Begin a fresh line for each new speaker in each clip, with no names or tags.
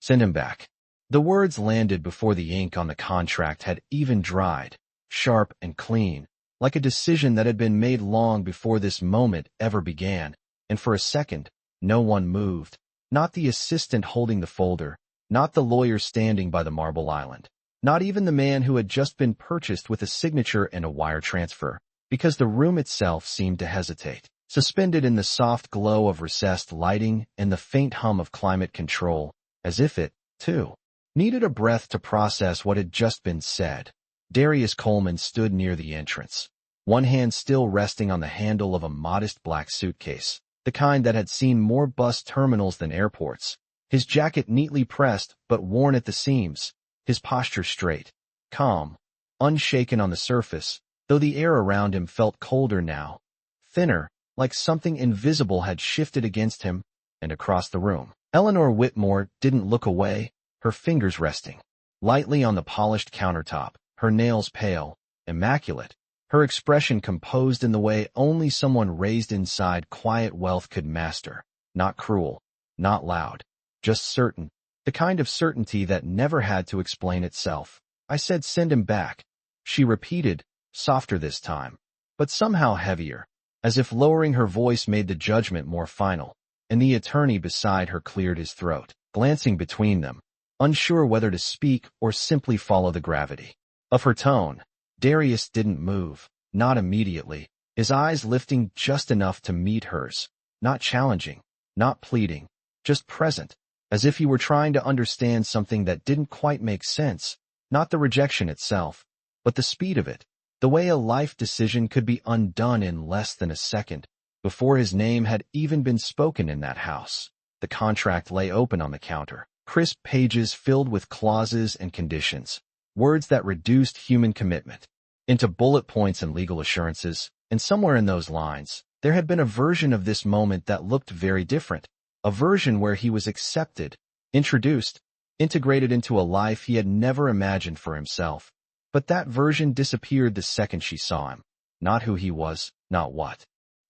Send him back. The words landed before the ink on the contract had even dried, sharp and clean, like a decision that had been made long before this moment ever began, and for a second, no one moved. Not the assistant holding the folder, not the lawyer standing by the marble island, not even the man who had just been purchased with a signature and a wire transfer, because the room itself seemed to hesitate, suspended in the soft glow of recessed lighting and the faint hum of climate control, as if it, too, needed a breath to process what had just been said. Darius Coleman stood near the entrance, one hand still resting on the handle of a modest black suitcase, the kind that had seen more bus terminals than airports, his jacket neatly pressed but worn at the seams, his posture straight, calm, unshaken on the surface, though the air around him felt colder now, thinner, like something invisible had shifted against him and across the room. Eleanor Whitmore didn't look away, her fingers resting lightly on the polished countertop, her nails pale, immaculate, her expression composed in the way only someone raised inside quiet wealth could master, not cruel, not loud, just certain, the kind of certainty that never had to explain itself. I said send him back, she repeated, softer this time, but somehow heavier, as if lowering her voice made the judgment more final, and the attorney beside her cleared his throat, glancing between them, unsure whether to speak or simply follow the gravity of her tone. Darius didn't move, not immediately, his eyes lifting just enough to meet hers, not challenging, not pleading, just present, as if he were trying to understand something that didn't quite make sense, not the rejection itself, but the speed of it, the way a life decision could be undone in less than a second, before his name had even been spoken in that house. The contract lay open on the counter, crisp pages filled with clauses and conditions, words that reduced human commitment into bullet points and legal assurances, and somewhere in those lines, there had been a version of this moment that looked very different, a version where he was accepted, introduced, integrated into a life he had never imagined for himself. But that version disappeared the second she saw him, not who he was, not what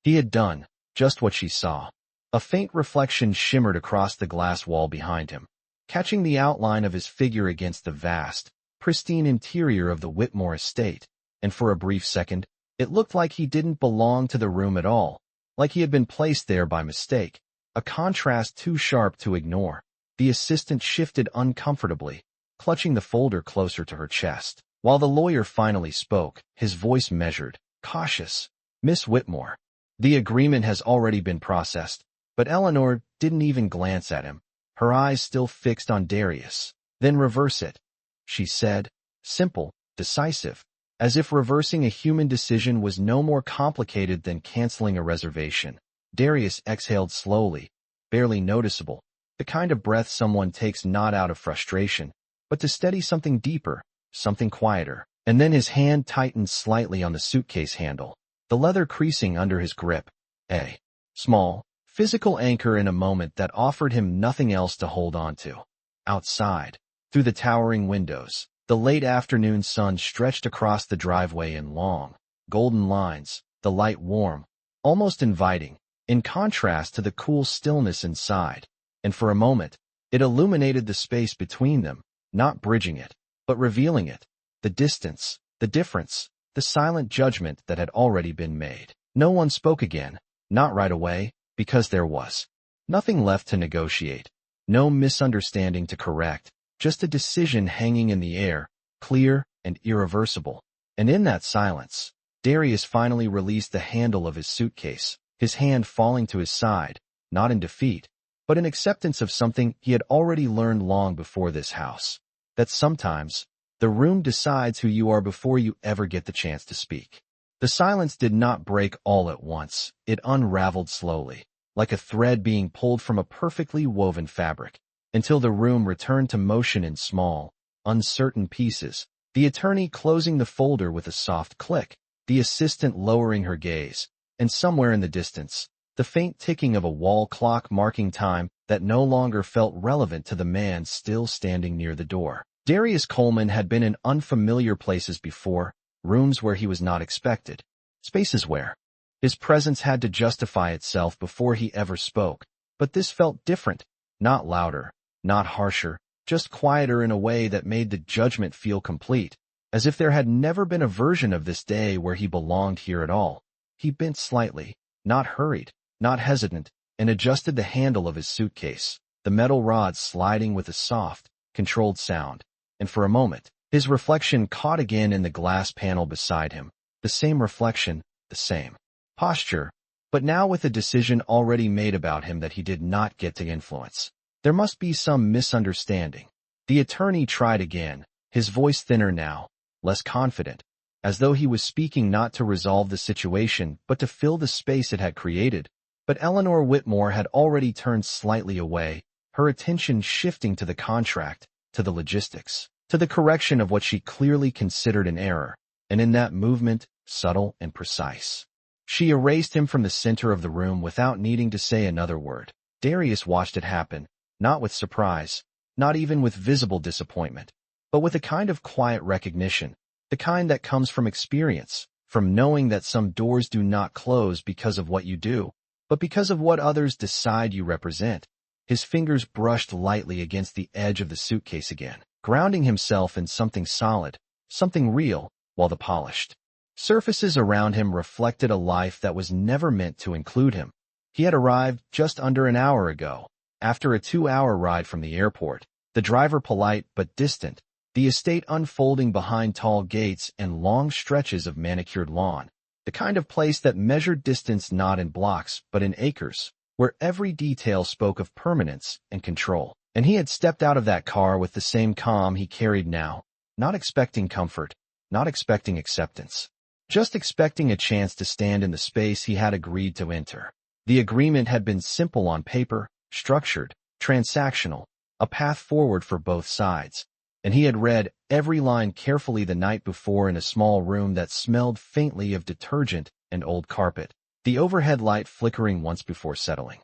he had done, just what she saw. A faint reflection shimmered across the glass wall behind him, catching the outline of his figure against the vast, pristine interior of the Whitmore estate, and for a brief second, it looked like he didn't belong to the room at all, like he had been placed there by mistake, a contrast too sharp to ignore. The assistant shifted uncomfortably, clutching the folder closer to her chest, while the lawyer finally spoke, his voice measured, cautious. Miss Whitmore, the agreement has already been processed, but Eleanor didn't even glance at him, her eyes still fixed on Darius. Then reverse it, she said, simple, decisive, as if reversing a human decision was no more complicated than canceling a reservation. Darius exhaled slowly, barely noticeable, the kind of breath someone takes not out of frustration, but to steady something deeper, something quieter. And then his hand tightened slightly on the suitcase handle, the leather creasing under his grip, a small, physical anchor in a moment that offered him nothing else to hold on to. Outside, through the towering windows, the late afternoon sun stretched across the driveway in long, golden lines, the light warm, almost inviting, in contrast to the cool stillness inside, and for a moment, it illuminated the space between them, not bridging it, but revealing it, the distance, the difference, the silent judgment that had already been made. No one spoke again, not right away, because there was nothing left to negotiate, no misunderstanding to correct, just a decision hanging in the air, clear and irreversible. And in that silence, Darius finally released the handle of his suitcase, his hand falling to his side, not in defeat, but in acceptance of something he had already learned long before this house, that sometimes the room decides who you are before you ever get the chance to speak. The silence did not break all at once. It unraveled slowly, like a thread being pulled from a perfectly woven fabric, until the room returned to motion in small, uncertain pieces, the attorney closing the folder with a soft click, the assistant lowering her gaze, and somewhere in the distance, the faint ticking of a wall clock marking time that no longer felt relevant to the man still standing near the door. Darius Coleman had been in unfamiliar places before, rooms where he was not expected, spaces where his presence had to justify itself before he ever spoke, but this felt different, not louder, not harsher, just quieter in a way that made the judgment feel complete, as if there had never been a version of this day where he belonged here at all. He bent slightly, not hurried, not hesitant, and adjusted the handle of his suitcase, the metal rod sliding with a soft, controlled sound. And for a moment, his reflection caught again in the glass panel beside him. The same reflection, the same posture, but now with a decision already made about him that he did not get to influence. There must be some misunderstanding. The attorney tried again, his voice thinner now, less confident, as though he was speaking not to resolve the situation but to fill the space it had created. But Eleanor Whitmore had already turned slightly away, her attention shifting to the contract, to the logistics, to the correction of what she clearly considered an error, and in that movement, subtle and precise, she erased him from the center of the room without needing to say another word. Darius watched it happen, not with surprise, not even with visible disappointment, but with a kind of quiet recognition, the kind that comes from experience, from knowing that some doors do not close because of what you do, but because of what others decide you represent. His fingers brushed lightly against the edge of the suitcase again, grounding himself in something solid, something real, while the polished surfaces around him reflected a life that was never meant to include him. He had arrived just under an hour ago, after a 2-hour ride from the airport, the driver polite but distant, the estate unfolding behind tall gates and long stretches of manicured lawn, the kind of place that measured distance not in blocks but in acres, where every detail spoke of permanence and control. And he had stepped out of that car with the same calm he carried now, not expecting comfort, not expecting acceptance, just expecting a chance to stand in the space he had agreed to enter. The agreement had been simple on paper, structured, transactional, a path forward for both sides, and he had read every line carefully the night before in a small room that smelled faintly of detergent and old carpet, the overhead light flickering once before settling.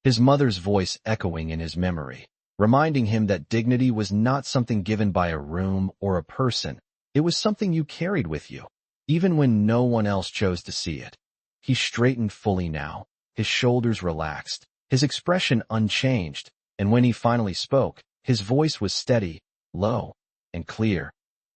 His mother's voice echoing in his memory, reminding him that dignity was not something given by a room or a person, it was something you carried with you, even when no one else chose to see it. He straightened fully now, his shoulders relaxed, his expression unchanged, and when he finally spoke, his voice was steady, low, and clear.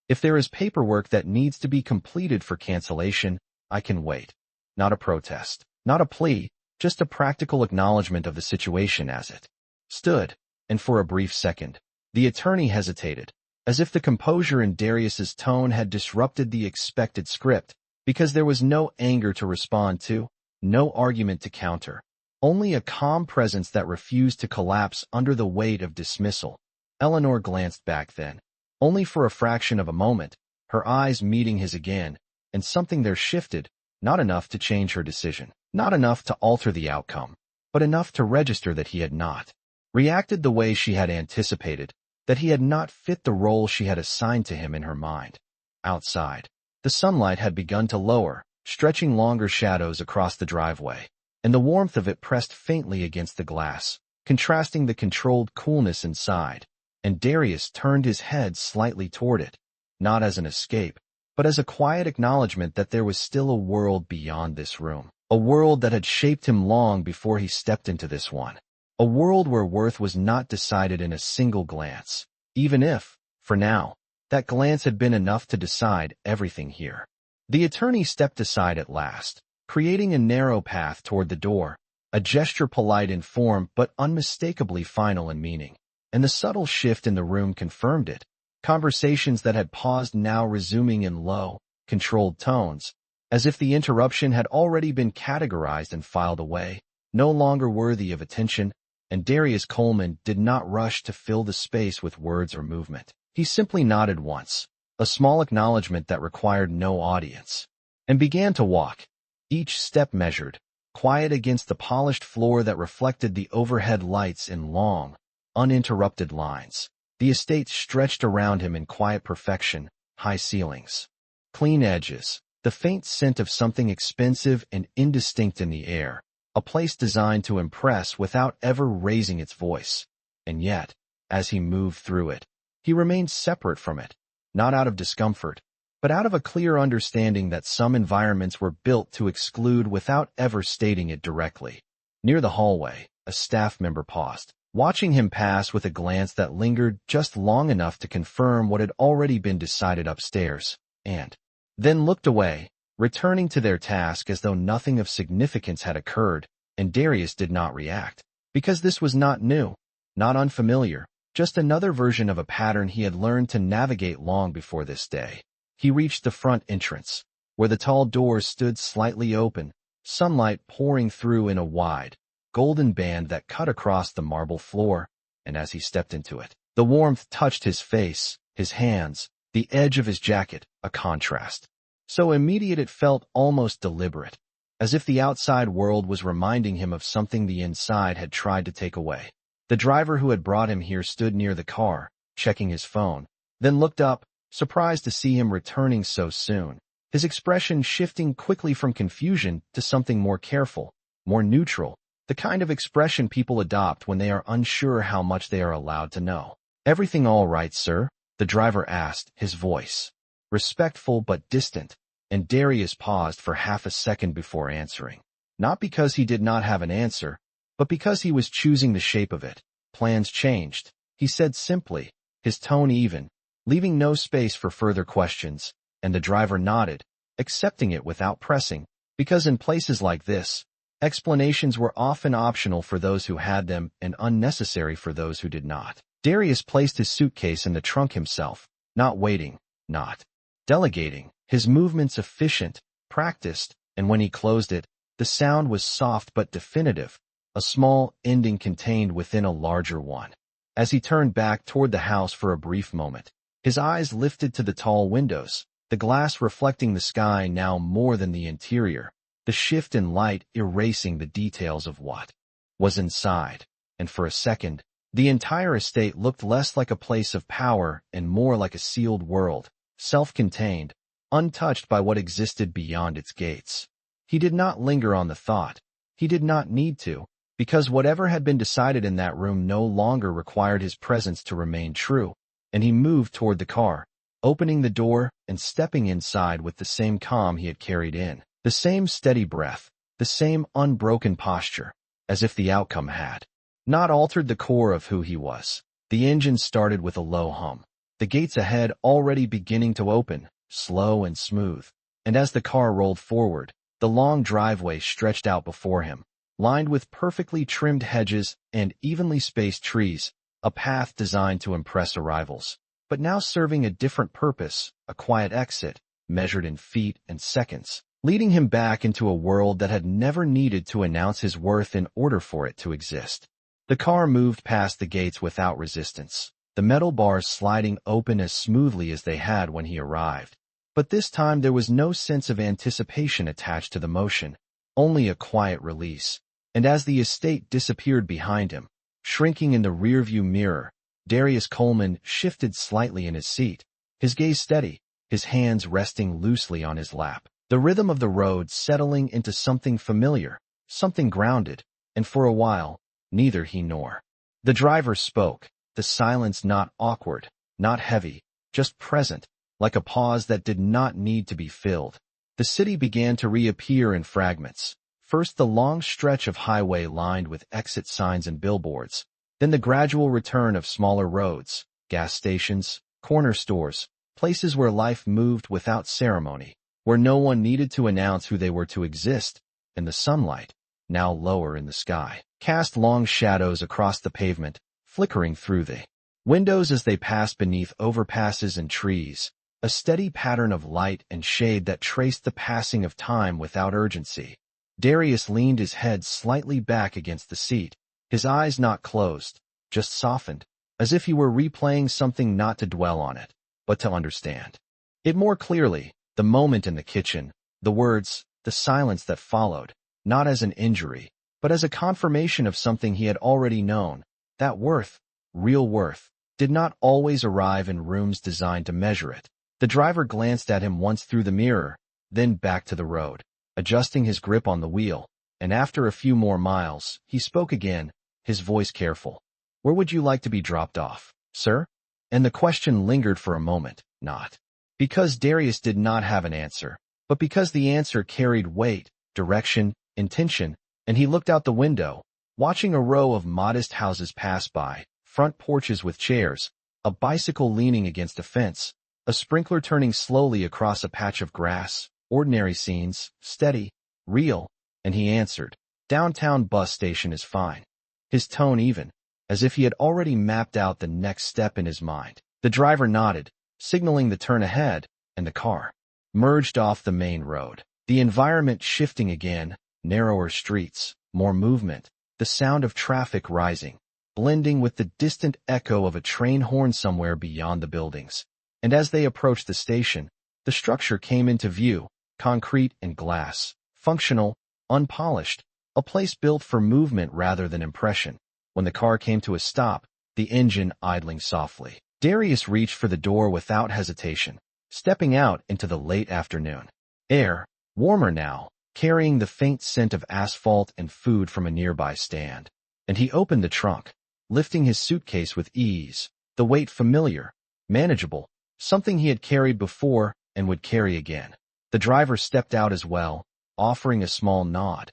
If there is paperwork that needs to be completed for cancellation, I can wait. Not a protest, not a plea, just a practical acknowledgement of the situation as it stood. And for a brief second, the attorney hesitated, as if the composure in Darius's tone had disrupted the expected script, because there was no anger to respond to, no argument to counter, only a calm presence that refused to collapse under the weight of dismissal. Eleanor glanced back then, only for a fraction of a moment, her eyes meeting his again, and something there shifted, not enough to change her decision, not enough to alter the outcome, but enough to register that he had not reacted the way she had anticipated, that he had not fit the role she had assigned to him in her mind. Outside, the sunlight had begun to lower, stretching longer shadows across the driveway, and the warmth of it pressed faintly against the glass, contrasting the controlled coolness inside, and Darius turned his head slightly toward it, not as an escape, but as a quiet acknowledgement that there was still a world beyond this room, a world that had shaped him long before he stepped into this one. A world where worth was not decided in a single glance, even if, for now, that glance had been enough to decide everything here. The attorney stepped aside at last, creating a narrow path toward the door, a gesture polite in form but unmistakably final in meaning, and the subtle shift in the room confirmed it. Conversations that had paused now resuming in low, controlled tones, as if the interruption had already been categorized and filed away, no longer worthy of attention. And Darius Coleman did not rush to fill the space with words or movement. He simply nodded once, a small acknowledgement that required no audience, and began to walk, each step measured, quiet against the polished floor that reflected the overhead lights in long, uninterrupted lines. The estate stretched around him in quiet perfection, high ceilings, clean edges, the faint scent of something expensive and indistinct in the air. A place designed to impress without ever raising its voice. And yet, as he moved through it, he remained separate from it, not out of discomfort, but out of a clear understanding that some environments were built to exclude without ever stating it directly. Near the hallway, a staff member paused, watching him pass with a glance that lingered just long enough to confirm what had already been decided upstairs, and then looked away, returning to their task as though nothing of significance had occurred, and Darius did not react. Because this was not new, not unfamiliar, just another version of a pattern he had learned to navigate long before this day. He reached the front entrance, where the tall doors stood slightly open, sunlight pouring through in a wide, golden band that cut across the marble floor, and as he stepped into it, the warmth touched his face, his hands, the edge of his jacket, a contrast so immediate it felt almost deliberate, as if the outside world was reminding him of something the inside had tried to take away. The driver who had brought him here stood near the car, checking his phone, then looked up, surprised to see him returning so soon, his expression shifting quickly from confusion to something more careful, more neutral, the kind of expression people adopt when they are unsure how much they are allowed to know. "Everything all right, sir?" the driver asked, his voice respectful but distant, and Darius paused for half a second before answering. Not because he did not have an answer, but because he was choosing the shape of it. "Plans changed," he said simply, his tone even, leaving no space for further questions, and the driver nodded, accepting it without pressing, because in places like this, explanations were often optional for those who had them and unnecessary for those who did not. Darius placed his suitcase in the trunk himself, not waiting, not delegating, his movements efficient, practiced, and when he closed it, the sound was soft but definitive, a small ending contained within a larger one. As he turned back toward the house for a brief moment, his eyes lifted to the tall windows, the glass reflecting the sky now more than the interior, the shift in light erasing the details of what was inside, and for a second, the entire estate looked less like a place of power and more like a sealed world, self-contained, untouched by what existed beyond its gates. He did not linger on the thought. He did not need to, because whatever had been decided in that room no longer required his presence to remain true, and he moved toward the car, opening the door and stepping inside with the same calm he had carried in, the same steady breath, the same unbroken posture, as if the outcome had not altered the core of who he was. The engine started with a low hum, the gates ahead already beginning to open, slow and smooth, and as the car rolled forward, the long driveway stretched out before him, lined with perfectly trimmed hedges and evenly spaced trees, a path designed to impress arrivals, but now serving a different purpose, a quiet exit, measured in feet and seconds, leading him back into a world that had never needed to announce his worth in order for it to exist. The car moved past the gates without resistance, the metal bars sliding open as smoothly as they had when he arrived. But this time there was no sense of anticipation attached to the motion, only a quiet release. And as the estate disappeared behind him, shrinking in the rearview mirror, Darius Coleman shifted slightly in his seat, his gaze steady, his hands resting loosely on his lap, the rhythm of the road settling into something familiar, something grounded, and for a while, neither he nor the driver spoke, the silence not awkward, not heavy, just present, like a pause that did not need to be filled. The city began to reappear in fragments. First the long stretch of highway lined with exit signs and billboards, then the gradual return of smaller roads, gas stations, corner stores, places where life moved without ceremony, where no one needed to announce who they were to exist, and the sunlight, now lower in the sky, cast long shadows across the pavement, flickering through the windows as they passed beneath overpasses and trees, a steady pattern of light and shade that traced the passing of time without urgency. Darius leaned his head slightly back against the seat, his eyes not closed, just softened, as if he were replaying something not to dwell on it, but to understand it more clearly, the moment in the kitchen, the words, the silence that followed, not as an injury, but as a confirmation of something he had already known, that worth, real worth, did not always arrive in rooms designed to measure it. The driver glanced at him once through the mirror, then back to the road, adjusting his grip on the wheel, and after a few more miles, he spoke again, his voice careful. "Where would you like to be dropped off, sir?" And the question lingered for a moment, not because Darius did not have an answer, but because the answer carried weight, direction, intention, and he looked out the window, watching a row of modest houses pass by, front porches with chairs, a bicycle leaning against a fence, a sprinkler turning slowly across a patch of grass. Ordinary scenes, steady, real, and he answered, "Downtown bus station is fine." His tone even, as if he had already mapped out the next step in his mind. The driver nodded, signaling the turn ahead, and the car merged off the main road. The environment shifting again, narrower streets, more movement, the sound of traffic rising, blending with the distant echo of a train horn somewhere beyond the buildings. And as they approached the station, the structure came into view, concrete and glass, functional, unpolished, a place built for movement rather than impression. When the car came to a stop, the engine idling softly, Darius reached for the door without hesitation, stepping out into the late afternoon air, warmer now, carrying the faint scent of asphalt and food from a nearby stand. And he opened the trunk, lifting his suitcase with ease, the weight familiar, manageable, something he had carried before and would carry again. The driver stepped out as well, offering a small nod.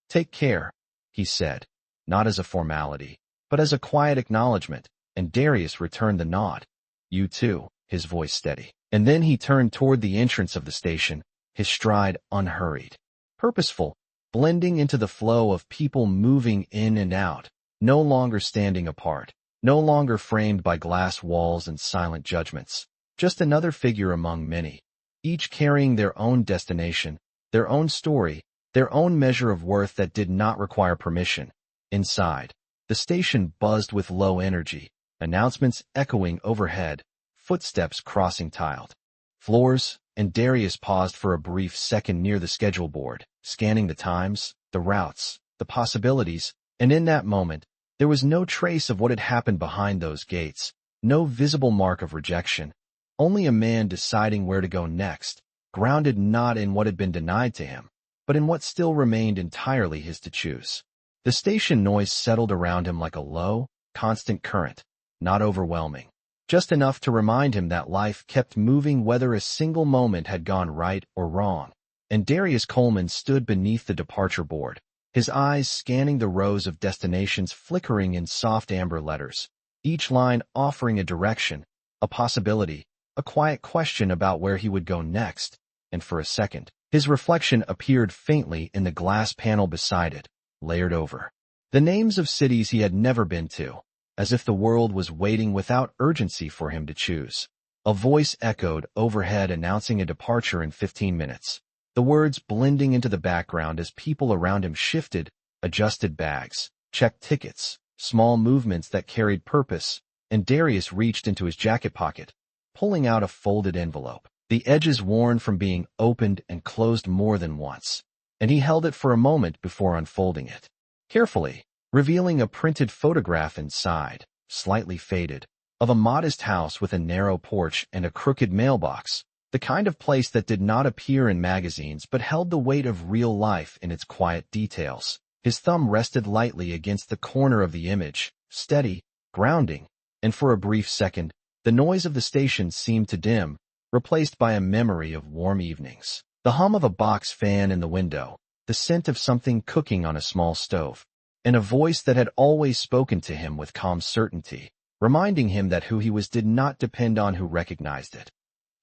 "Take care," he said, not as a formality, but as a quiet acknowledgement, and Darius returned the nod. "You too," his voice steady. And then he turned toward the entrance of the station, his stride unhurried, purposeful, blending into the flow of people moving in and out, no longer standing apart, no longer framed by glass walls and silent judgments, just another figure among many, each carrying their own destination, their own story, their own measure of worth that did not require permission. Inside, the station buzzed with low energy, announcements echoing overhead, footsteps crossing tiled floors, and Darius paused for a brief second near the schedule board, scanning the times, the routes, the possibilities, and in that moment, there was no trace of what had happened behind those gates, no visible mark of rejection, only a man deciding where to go next, grounded not in what had been denied to him, but in what still remained entirely his to choose. The station noise settled around him like a low, constant current, not overwhelming, just enough to remind him that life kept moving whether a single moment had gone right or wrong. And Darius Coleman stood beneath the departure board, his eyes scanning the rows of destinations flickering in soft amber letters, each line offering a direction, a possibility, a quiet question about where he would go next. And for a second, his reflection appeared faintly in the glass panel beside it, layered over the names of cities he had never been to, as if the world was waiting without urgency for him to choose. A voice echoed overhead announcing a departure in 15 minutes, the words blending into the background as people around him shifted, adjusted bags, checked tickets, small movements that carried purpose, and Darius reached into his jacket pocket, pulling out a folded envelope, the edges worn from being opened and closed more than once, and he held it for a moment before unfolding it, carefully, revealing a printed photograph inside, slightly faded, of a modest house with a narrow porch and a crooked mailbox, the kind of place that did not appear in magazines but held the weight of real life in its quiet details. His thumb rested lightly against the corner of the image, steady, grounding, and for a brief second, the noise of the station seemed to dim, replaced by a memory of warm evenings, the hum of a box fan in the window, the scent of something cooking on a small stove, and a voice that had always spoken to him with calm certainty, reminding him that who he was did not depend on who recognized it.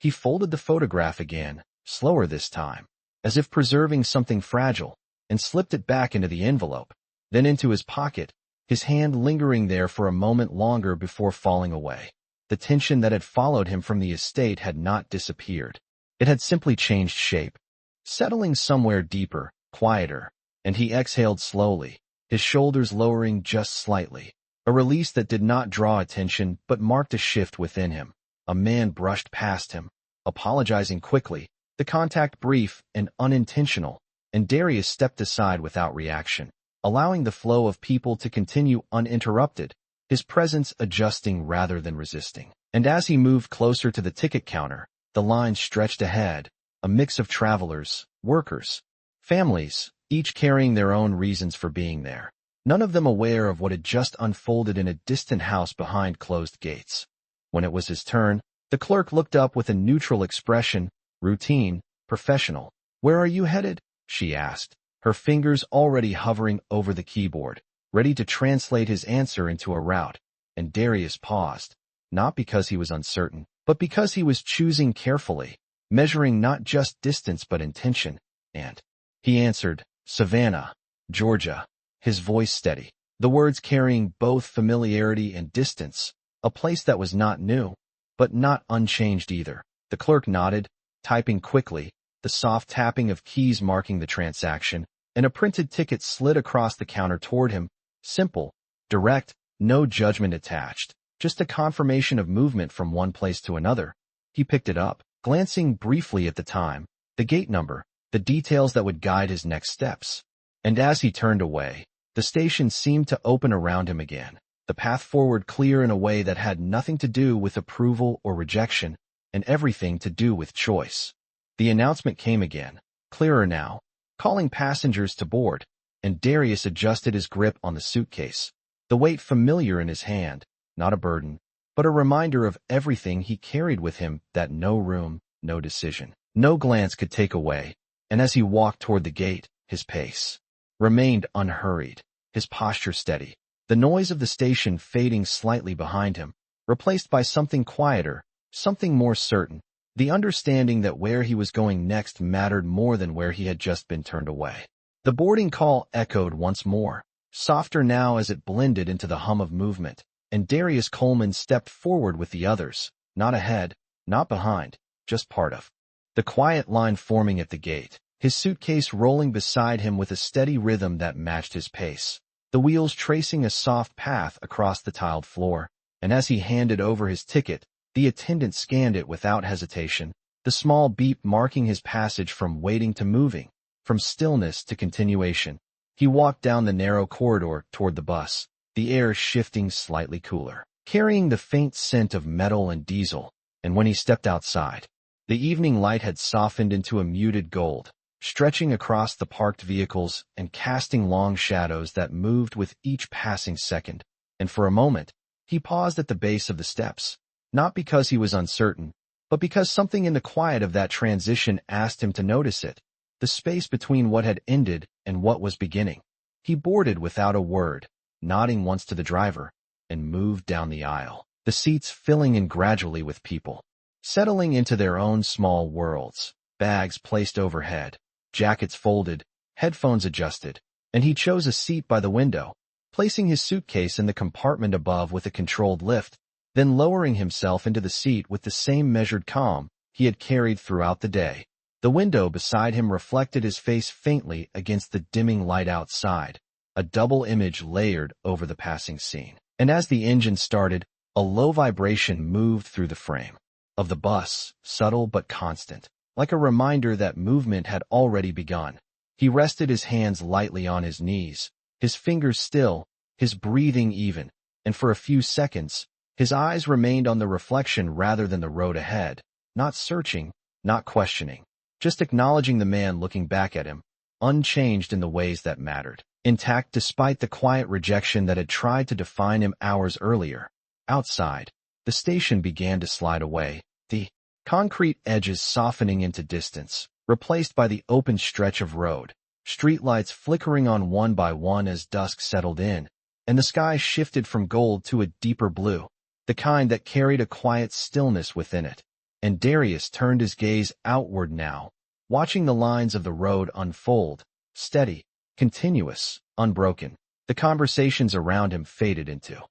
He folded the photograph again, slower this time, as if preserving something fragile, and slipped it back into the envelope, then into his pocket, his hand lingering there for a moment longer before falling away. The tension that had followed him from the estate had not disappeared. It had simply changed shape, settling somewhere deeper, quieter, and he exhaled slowly, his shoulders lowering just slightly, a release that did not draw attention but marked a shift within him. A man brushed past him, apologizing quickly, the contact brief and unintentional, and Darius stepped aside without reaction, allowing the flow of people to continue uninterrupted, his presence adjusting rather than resisting. And as he moved closer to the ticket counter, the line stretched ahead, a mix of travelers, workers, families, each carrying their own reasons for being there, none of them aware of what had just unfolded in a distant house behind closed gates. When it was his turn, the clerk looked up with a neutral expression, routine, professional. "Where are you headed?" she asked, her fingers already hovering over the keyboard. ready to translate his answer into a route, and Darius paused, not because he was uncertain, but because he was choosing carefully, measuring not just distance but intention, and he answered, "Savannah, Georgia," his voice steady, the words carrying both familiarity and distance, a place that was not new, but not unchanged either. The clerk nodded, typing quickly, the soft tapping of keys marking the transaction, and a printed ticket slid across the counter toward him, simple, direct, no judgment attached, just a confirmation of movement from one place to another. He picked it up, glancing briefly at the time, the gate number, the details that would guide his next steps. And as he turned away, the station seemed to open around him again, the path forward clear in a way that had nothing to do with approval or rejection, and everything to do with choice. The announcement came again, clearer now, calling passengers to board, and Darius adjusted his grip on the suitcase, the weight familiar in his hand, not a burden, but a reminder of everything he carried with him that no room, no decision, no glance could take away. And as he walked toward the gate, his pace remained unhurried, his posture steady, the noise of the station fading slightly behind him, replaced by something quieter, something more certain, the understanding that where he was going next mattered more than where he had just been turned away. The boarding call echoed once more, softer now as it blended into the hum of movement, and Darius Coleman stepped forward with the others, not ahead, not behind, just part of the quiet line forming at the gate, his suitcase rolling beside him with a steady rhythm that matched his pace, the wheels tracing a soft path across the tiled floor, and as he handed over his ticket, the attendant scanned it without hesitation, the small beep marking his passage from waiting to moving, from stillness to continuation. He walked down the narrow corridor toward the bus, the air shifting slightly cooler, carrying the faint scent of metal and diesel, and when he stepped outside, the evening light had softened into a muted gold, stretching across the parked vehicles and casting long shadows that moved with each passing second, and for a moment, he paused at the base of the steps, not because he was uncertain, but because something in the quiet of that transition asked him to notice it, the space between what had ended and what was beginning. He boarded without a word, nodding once to the driver, and moved down the aisle, the seats filling in gradually with people, settling into their own small worlds, bags placed overhead, jackets folded, headphones adjusted, and he chose a seat by the window, placing his suitcase in the compartment above with a controlled lift, then lowering himself into the seat with the same measured calm he had carried throughout the day. The window beside him reflected his face faintly against the dimming light outside, a double image layered over the passing scene. And as the engine started, a low vibration moved through the frame of the bus, subtle but constant, like a reminder that movement had already begun. He rested his hands lightly on his knees, his fingers still, his breathing even, and for a few seconds, his eyes remained on the reflection rather than the road ahead, not searching, not questioning, just acknowledging the man looking back at him, unchanged in the ways that mattered, intact despite the quiet rejection that had tried to define him hours earlier. Outside, the station began to slide away, the concrete edges softening into distance, replaced by the open stretch of road, streetlights flickering on one by one as dusk settled in, and the sky shifted from gold to a deeper blue, the kind that carried a quiet stillness within it. And Darius turned his gaze outward now, watching the lines of the road unfold, steady, continuous, unbroken. The conversations around him faded into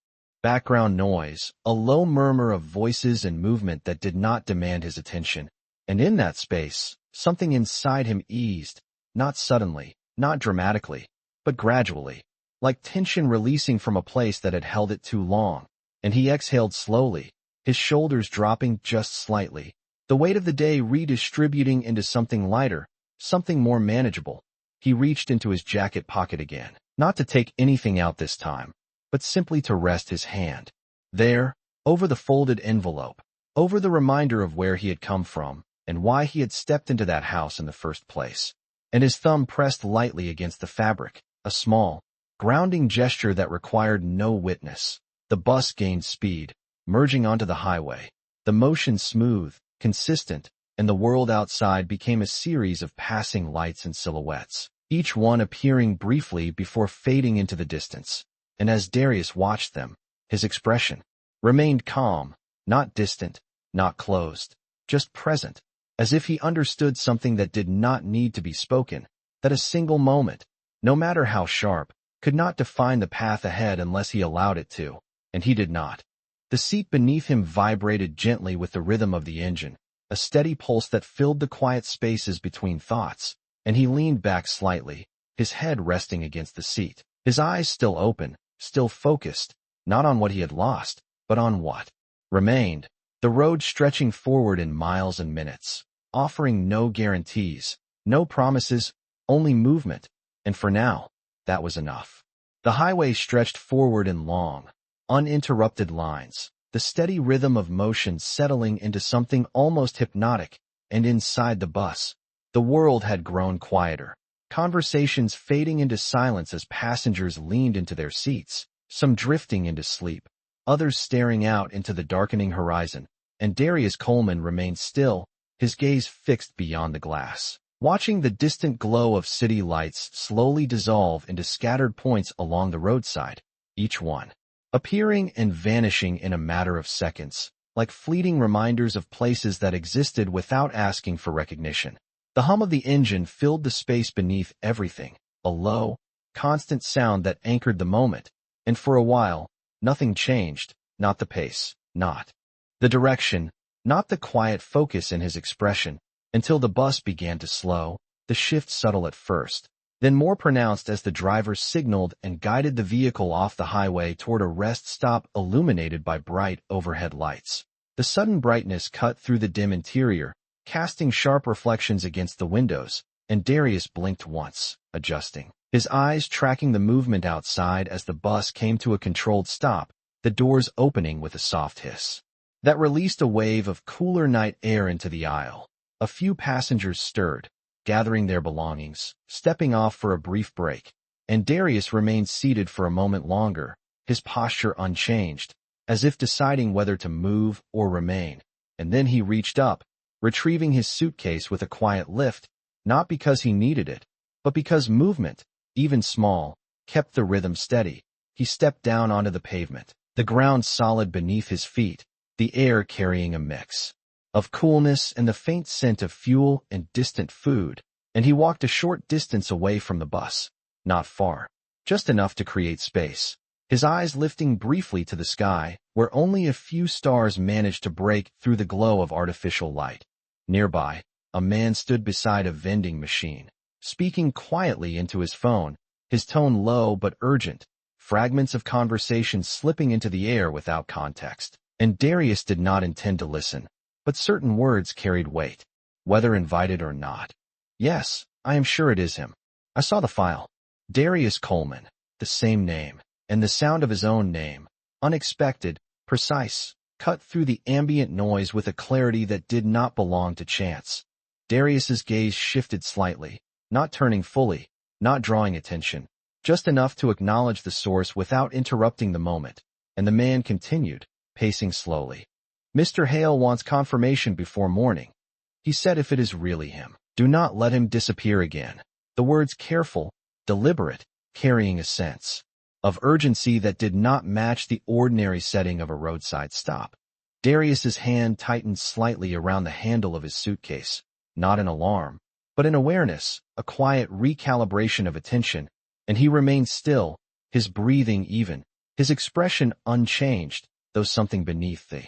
background noise, a low murmur of voices and movement that did not demand his attention. And in that space, something inside him eased, not suddenly, not dramatically, but gradually, like tension releasing from a place that had held it too long. And he exhaled slowly, his shoulders dropping just slightly, the weight of the day redistributing into something lighter, something more manageable. He reached into his jacket pocket again, not to take anything out this time, but simply to rest his hand. There, over the folded envelope, over the reminder of where he had come from, and why he had stepped into that house in the first place. And his thumb pressed lightly against the fabric, a small, grounding gesture that required no witness. The bus gained speed, merging onto the highway, the motion smooth, consistent, and the world outside became a series of passing lights and silhouettes. each one appearing briefly before fading into the distance. And as Darius watched them, his expression remained calm, not distant, not closed, just present, as if he understood something that did not need to be spoken, that a single moment, no matter how sharp, could not define the path ahead unless he allowed it to, and he did not. The seat beneath him vibrated gently with the rhythm of the engine, a steady pulse that filled the quiet spaces between thoughts, and he leaned back slightly, his head resting against the seat, his eyes still open, still focused, not on what he had lost, but on what remained, the road stretching forward in miles and minutes, offering no guarantees, no promises, only movement, and for now, that was enough. The highway stretched forward in long, uninterrupted lines, the steady rhythm of motion settling into something almost hypnotic, and inside the bus, the world had grown quieter, conversations fading into silence as passengers leaned into their seats, some drifting into sleep, others staring out into the darkening horizon, and Darius Coleman remained still, his gaze fixed beyond the glass, watching the distant glow of city lights slowly dissolve into scattered points along the roadside, each one appearing and vanishing in a matter of seconds, like fleeting reminders of places that existed without asking for recognition. The hum of the engine filled the space beneath everything, a low, constant sound that anchored the moment, and for a while, nothing changed, not the pace, not the direction, not the quiet focus in his expression, until the bus began to slow, the shift subtle at first, then more pronounced as the driver signaled and guided the vehicle off the highway toward a rest stop illuminated by bright overhead lights. The sudden brightness cut through the dim interior, casting sharp reflections against the windows, and Darius blinked once, adjusting his eyes tracking the movement outside as the bus came to a controlled stop, the doors opening with a soft hiss that released a wave of cooler night air into the aisle. A few passengers stirred, gathering their belongings, stepping off for a brief break, and Darius remained seated for a moment longer, his posture unchanged, as if deciding whether to move or remain. And then he reached up, retrieving his suitcase with a quiet lift, not because he needed it, but because movement, even small, kept the rhythm steady. He stepped down onto the pavement, the ground solid beneath his feet, the air carrying a mix of coolness and the faint scent of fuel and distant food, and he walked a short distance away from the bus, not far, just enough to create space, his eyes lifting briefly to the sky, where only a few stars managed to break through the glow of artificial light. Nearby, a man stood beside a vending machine, speaking quietly into his phone, his tone low but urgent, fragments of conversation slipping into the air without context. And Darius did not intend to listen, but certain words carried weight, whether invited or not. Yes, I am sure it is him. I saw the file. Darius Coleman, the same name, and the sound of his own name, unexpected, precise, cut through the ambient noise with a clarity that did not belong to chance. Darius's gaze shifted slightly, not turning fully, not drawing attention, just enough to acknowledge the source without interrupting the moment, and the man continued, pacing slowly. Mr. Hale wants confirmation before morning. He said if it is really him, do not let him disappear again. The words careful, deliberate, carrying a sense of urgency that did not match the ordinary setting of a roadside stop. Darius's hand tightened slightly around the handle of his suitcase, not in alarm, but in awareness, a quiet recalibration of attention, and he remained still, his breathing even, his expression unchanged, though something beneath the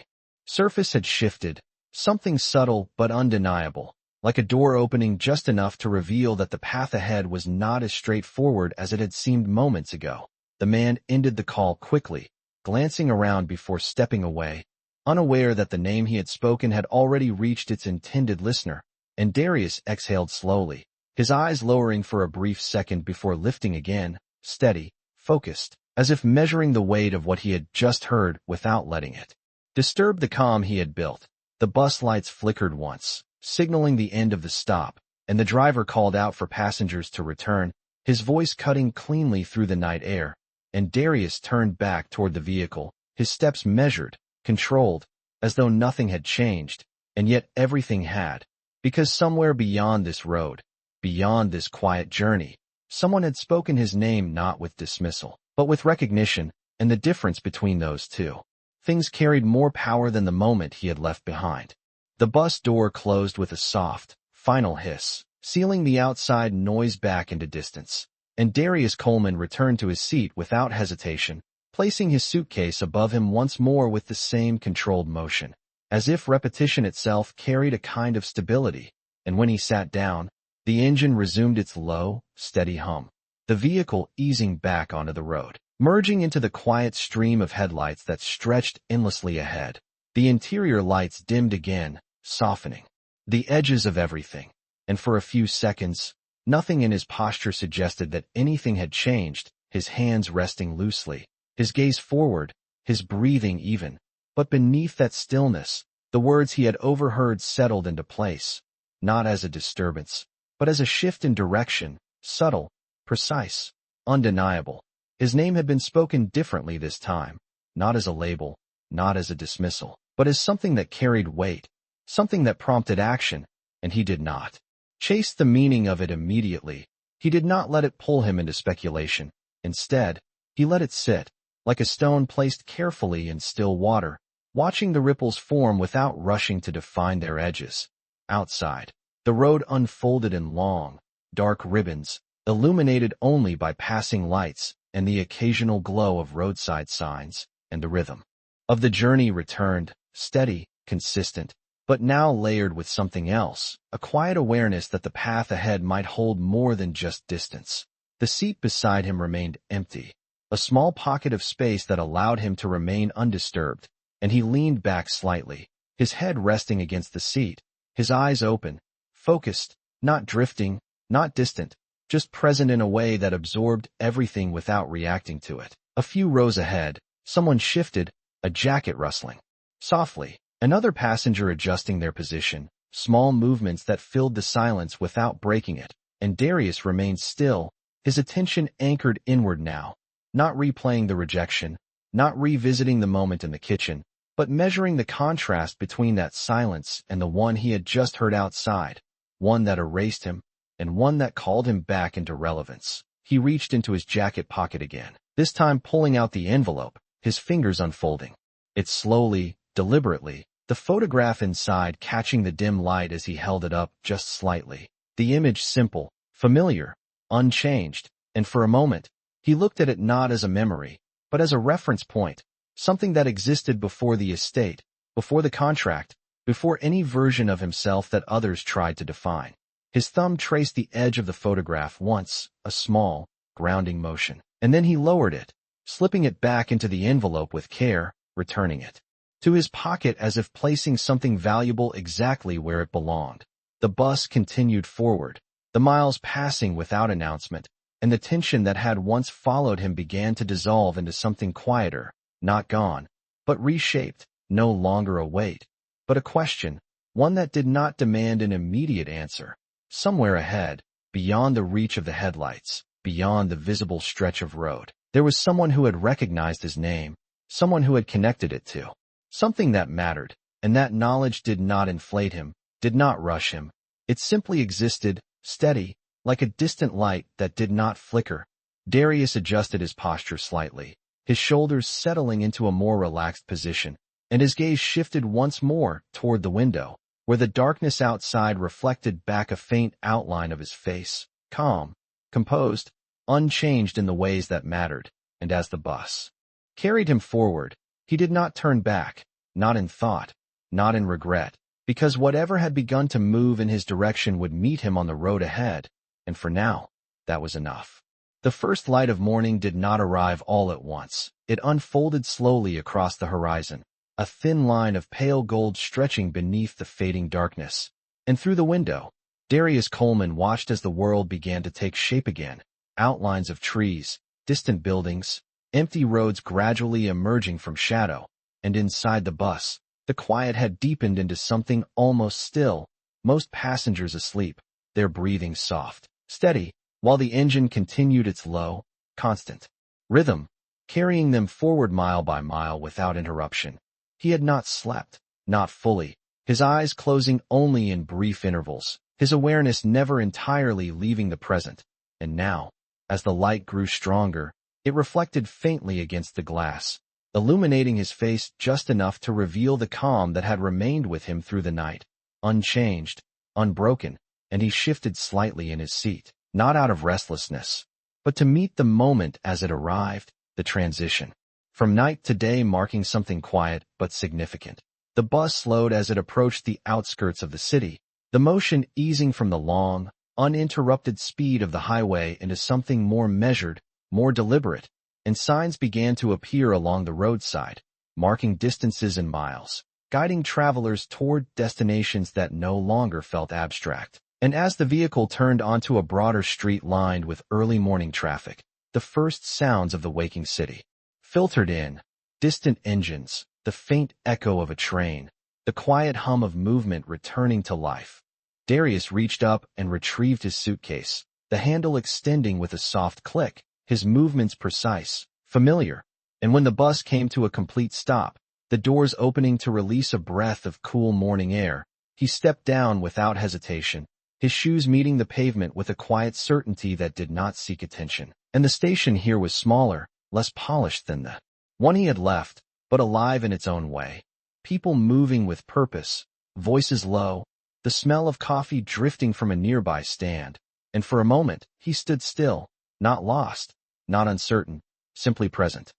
surface had shifted, something subtle but undeniable, like a door opening just enough to reveal that the path ahead was not as straightforward as it had seemed moments ago. The man ended the call quickly, glancing around before stepping away, unaware that the name he had spoken had already reached its intended listener, and Darius exhaled slowly, his eyes lowering for a brief second before lifting again, steady, focused, as if measuring the weight of what he had just heard without letting it disturb the calm he had built. The bus lights flickered once, signaling the end of the stop, and the driver called out for passengers to return, his voice cutting cleanly through the night air, and Darius turned back toward the vehicle, his steps measured, controlled, as though nothing had changed, and yet everything had, because somewhere beyond this road, beyond this quiet journey, Someone had spoken his name not with dismissal, but with recognition, and the difference between those two. Things carried more power than the moment he had left behind. The bus door closed with a soft, final hiss, sealing the outside noise back into distance, and Darius Coleman returned to his seat without hesitation, placing his suitcase above him once more with the same controlled motion, as if repetition itself carried a kind of stability, and when he sat down, the engine resumed its low, steady hum, the vehicle easing back onto the road, merging into the quiet stream of headlights that stretched endlessly ahead. The interior lights dimmed again, softening the edges of everything, and for a few seconds, nothing in his posture suggested that anything had changed, his hands resting loosely, his gaze forward, his breathing even. But beneath that stillness, the words he had overheard settled into place, not as a disturbance, but as a shift in direction, subtle, precise, undeniable. His name had been spoken differently this time, not as a label, not as a dismissal, but as something that carried weight, something that prompted action, and he did not chase the meaning of it immediately. He did not let it pull him into speculation. Instead, he let it sit, like a stone placed carefully in still water, watching the ripples form without rushing to define their edges. Outside, the road unfolded in long, dark ribbons, illuminated only by passing lights and the occasional glow of roadside signs, and the rhythm of the journey returned, steady, consistent, but now layered with something else, a quiet awareness that the path ahead might hold more than just distance. The seat beside him remained empty, a small pocket of space that allowed him to remain undisturbed, and he leaned back slightly, his head resting against the seat, his eyes open, focused, not drifting, not distant, just present in a way that absorbed everything without reacting to it. A few rows ahead, someone shifted, a jacket rustling softly, another passenger adjusting their position, small movements that filled the silence without breaking it, and Darius remained still, his attention anchored inward now, not replaying the rejection, not revisiting the moment in the kitchen, but measuring the contrast between that silence and the one he had just heard outside, one that erased him, and one that called him back into relevance. He reached into his jacket pocket again, this time pulling out the envelope, his fingers unfolding it slowly, deliberately, the photograph inside catching the dim light as he held it up just slightly. The image simple, familiar, unchanged, and for a moment, he looked at it not as a memory, but as a reference point, something that existed before the estate, before the contract, before any version of himself that others tried to define. His thumb traced the edge of the photograph once, a small, grounding motion, and then he lowered it, slipping it back into the envelope with care, returning it to his pocket as if placing something valuable exactly where it belonged. The bus continued forward, the miles passing without announcement, and the tension that had once followed him began to dissolve into something quieter, not gone, but reshaped, no longer a weight, but a question, one that did not demand an immediate answer. Somewhere ahead, beyond the reach of the headlights, beyond the visible stretch of road, there was someone who had recognized his name, someone who had connected it to something that mattered, and that knowledge did not inflate him, did not rush him. It simply existed, steady, like a distant light that did not flicker. Darius adjusted his posture slightly, his shoulders settling into a more relaxed position, and his gaze shifted once more toward the window, where the darkness outside reflected back a faint outline of his face, calm, composed, unchanged in the ways that mattered. And as the bus carried him forward, he did not turn back, not in thought, not in regret, because whatever had begun to move in his direction would meet him on the road ahead, and for now, that was enough. The first light of morning did not arrive all at once. It unfolded slowly across the horizon, a thin line of pale gold stretching beneath the fading darkness. And through the window, Darius Coleman watched as the world began to take shape again, outlines of trees, distant buildings, empty roads gradually emerging from shadow, and inside the bus, the quiet had deepened into something almost still, most passengers asleep, their breathing soft, steady, while the engine continued its low, constant rhythm, carrying them forward mile by mile without interruption. He had not slept, not fully, his eyes closing only in brief intervals, his awareness never entirely leaving the present, and now, As the light grew stronger, it reflected faintly against the glass, illuminating his face just enough to reveal the calm that had remained with him through the night, unchanged, unbroken, and he shifted slightly in his seat, not out of restlessness, but to meet the moment as it arrived, the transition. From night to day marking something quiet but significant. The bus slowed as it approached the outskirts of the city, the motion easing from the long, uninterrupted speed of the highway into something more measured, more deliberate, and signs began to appear along the roadside, marking distances in miles, guiding travelers toward destinations that no longer felt abstract. And as the vehicle turned onto a broader street lined with early morning traffic, the first sounds of the waking city filtered in, distant engines, the faint echo of a train, the quiet hum of movement returning to life. Darius reached up and retrieved his suitcase, the handle extending with a soft click, his movements precise, familiar, and when the bus came to a complete stop, the doors opening to release a breath of cool morning air, he stepped down without hesitation, his shoes meeting the pavement with a quiet certainty that did not seek attention. And the station here was smaller, less polished than the one he had left, but alive in its own way. People moving with purpose, voices low, the smell of coffee drifting from a nearby stand, and for a moment he stood still, not lost, not uncertain, simply present,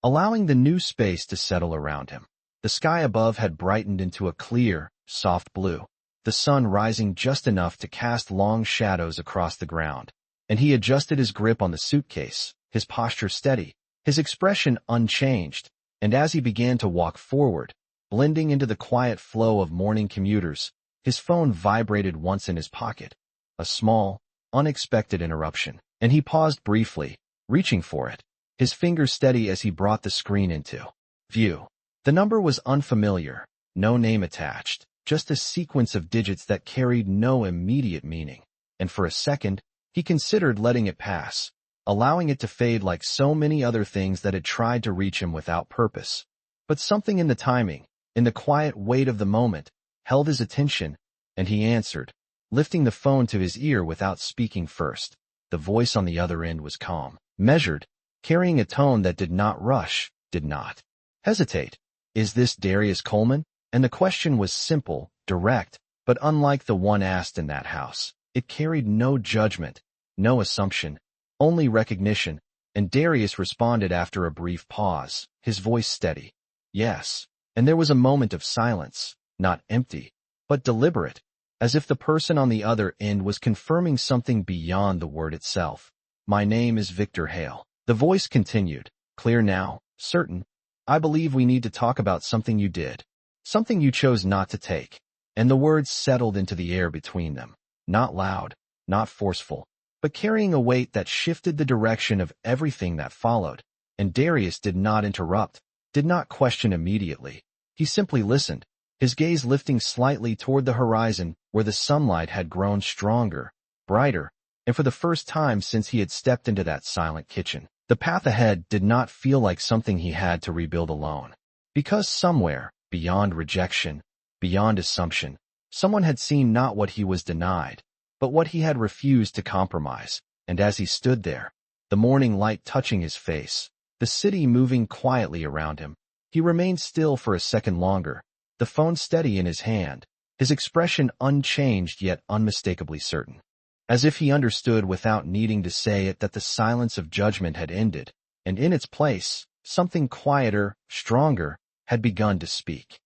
allowing the new space to settle around him. The sky above had brightened into a clear, soft blue, the sun rising just enough to cast long shadows across the ground, and he adjusted his grip on the suitcase, his posture steady, his expression unchanged, and as he began to walk forward, blending into the quiet flow of morning commuters, his phone vibrated once in his pocket, a small, unexpected interruption, and he paused briefly, reaching for it, his fingers steady as he brought the screen into view. The number was unfamiliar, no name attached, just a sequence of digits that carried no immediate meaning, and for a second, he considered letting it pass, allowing it to fade like so many other things that had tried to reach him without purpose. But something in the timing, in the quiet weight of the moment, held his attention, and he answered, lifting the phone to his ear without speaking first. The voice on the other end was calm, measured, carrying a tone that did not rush, did not hesitate. Is this Darius Coleman? And the question was simple, direct, but unlike the one asked in that house. It carried no judgment, no assumption, only recognition, and Darius responded after a brief pause, his voice steady. Yes. And there was a moment of silence, not empty, but deliberate, as if the person on the other end was confirming something beyond the word itself. My name is Victor Hale. The voice continued, clear now, certain. I believe we need to talk about something you did, something you chose not to take. And the words settled into the air between them, not loud, not forceful, but carrying a weight that shifted the direction of everything that followed. And Darius did not interrupt, did not question immediately. He simply listened, his gaze lifting slightly toward the horizon where the sunlight had grown stronger, brighter, and for the first time since he had stepped into that silent kitchen, the path ahead did not feel like something he had to rebuild alone. Because somewhere, beyond rejection, beyond assumption, someone had seen not what he was denied, but what he had refused to compromise. And as he stood there, the morning light touching his face, the city moving quietly around him, he remained still for a second longer, the phone steady in his hand, his expression unchanged yet unmistakably certain. As if he understood without needing to say it that the silence of judgment had ended, and in its place, something quieter, stronger, had begun to speak.